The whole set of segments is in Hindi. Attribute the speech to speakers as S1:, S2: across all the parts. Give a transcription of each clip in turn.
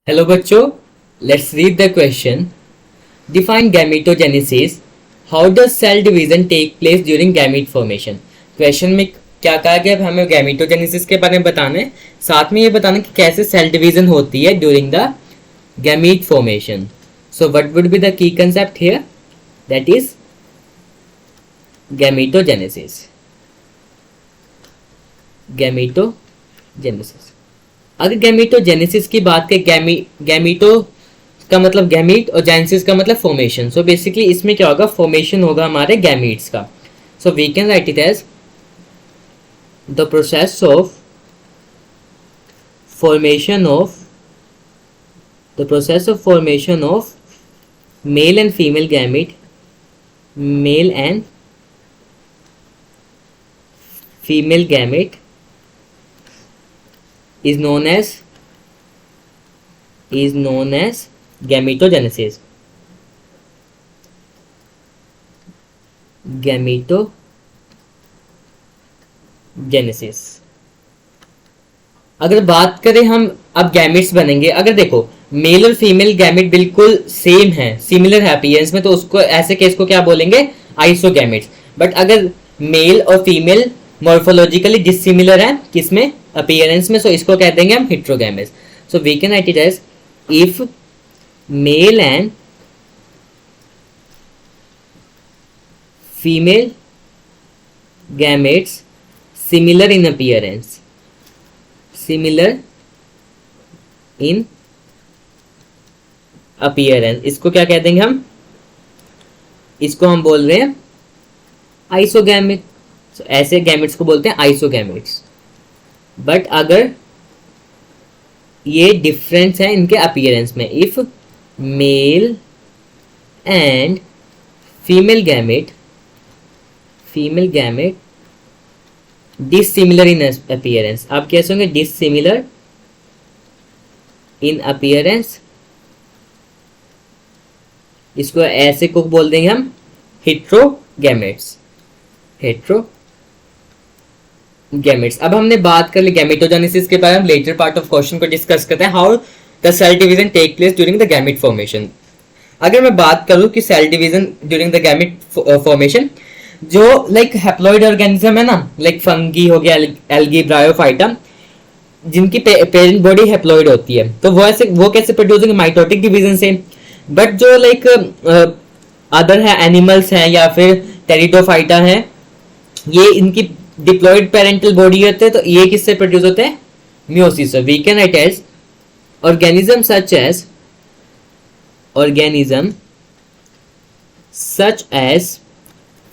S1: हेलो बच्चों, let's read the question. Define gametogenesis. How does cell division take place during gamete formation. Question में क्या कहा गया, हमें गैमेटोजेनेसिस के बारे में बताना है, साथ में ये बताना कि कैसे सेल डिवीजन होती है during the gamete formation. So what would be the key concept here, that is gametogenesis. Gametogenesis. अगर गैमीटोजेनेसिस की बात करें, गैमीटो का मतलब गैमीट और जेनेसिस का मतलब फॉर्मेशन. सो बेसिकली इसमें क्या होगा, फॉर्मेशन होगा हमारे गैमीट्स का. So we can write it as the process of formation of male and female gamete, male and female gamete is known as gametogenesis. अगर बात करें हम अब गैमेट्स बनेंगे, अगर देखो मेल और फीमेल गैमेट बिल्कुल सेम है, सिमिलर है अपीयरेंस में, तो उसको ऐसे केस को क्या बोलेंगे, आइसोगैमेट्स. बट अगर मेल और फीमेल मॉर्फोलॉजिकली डिसिमिलर है किसमें, अपीयरेंस में, सो इसको कह देंगे हम heterogametes. So we can write it as if male and female gametes similar in appearance, इसको क्या कह देंगे हम, इसको हम बोल रहे हैं आइसोगैमेट. ऐसे गैमेट्स को बोलते हैं आइसोगैमेट्स. बट अगर ये डिफरेंस है इनके अपीयरेंस में, if male and female gamete dissimilar in appearance. आप कैसे होंगे, डिसिमिलर इन अपीयरेंस, इसको ऐसे को बोल देंगे हम हेट्रोगैमेट्स. अब हमने बात कर ली गैमेटोजेनेसिस के बारे में. लेटर पार्ट ऑफ क्वेश्चन को डिस्कस करते हैं, how the cell division take place during the gamete formation. अगर मैं बात करूं कि cell division during the gamete formation, जो लाइक हैप्लॉइड ऑर्गेनिज्म है ना, लाइक फंगी हो गया, एल्गी, ब्रायोफाइटा, जिनकी पेरेंट बॉडी हैप्लॉइड होती है, तो वो कैसे प्रोड्यूस होंगे, माइटोटिक डिवीजन से. बट जो लाइक अदर है, एनिमल्स हैं या फिर टेरिडोफाइटा है, ये इनकी डिप्लॉइड पेरेंटल बॉडी होते हैं, तो ये किससे प्रोड्यूस होते हैं, मियोसिस से. We can write as organism such as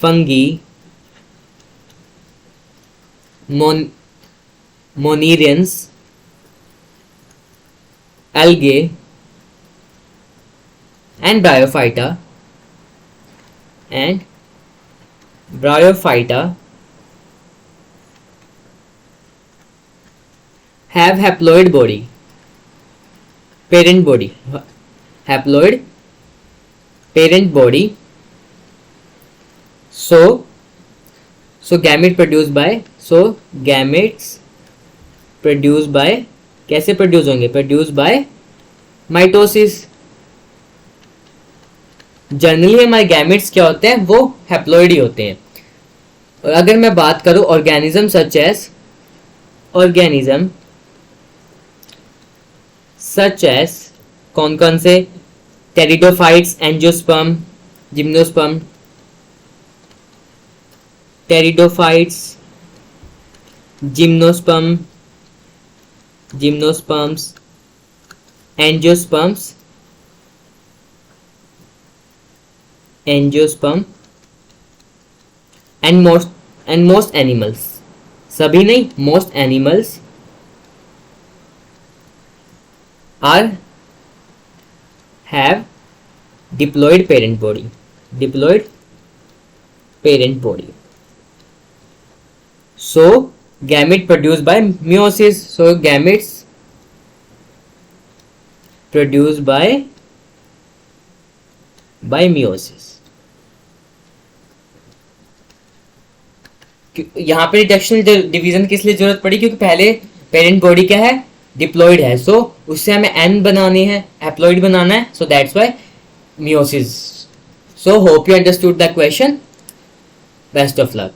S1: fungi, monerians, algae and bryophyta have haploid body, parent body, haploid parent body. So gametes produced by कैसे प्रोड्यूस होंगे, प्रोड्यूस बाय माइटोसिस. जनरली हमारे गैमेट्स क्या होते हैं, वो हैप्लॉइड ही होते हैं. और अगर मैं बात करूं ऑर्गेनिज्म सच एज कौन कौन से, pteridophytes, angiosperm, gymnosperm, pteridophytes, gymnosperms, angiosperm and most animals, सभी नहीं, most animals have diploid parent body. So gamete produced by meiosis. So gametes produced by meiosis. यहाँ पे रिडक्शनल डिवीजन किस लिए जरूरत पड़ी, क्योंकि पहले पेरेंट बॉडी क्या है, डिप्लॉइड है, सो उससे हमें एन बनानी है, हैप्लॉइड बनाना है, so that's why meiosis. So hope you understood the question. Best of luck.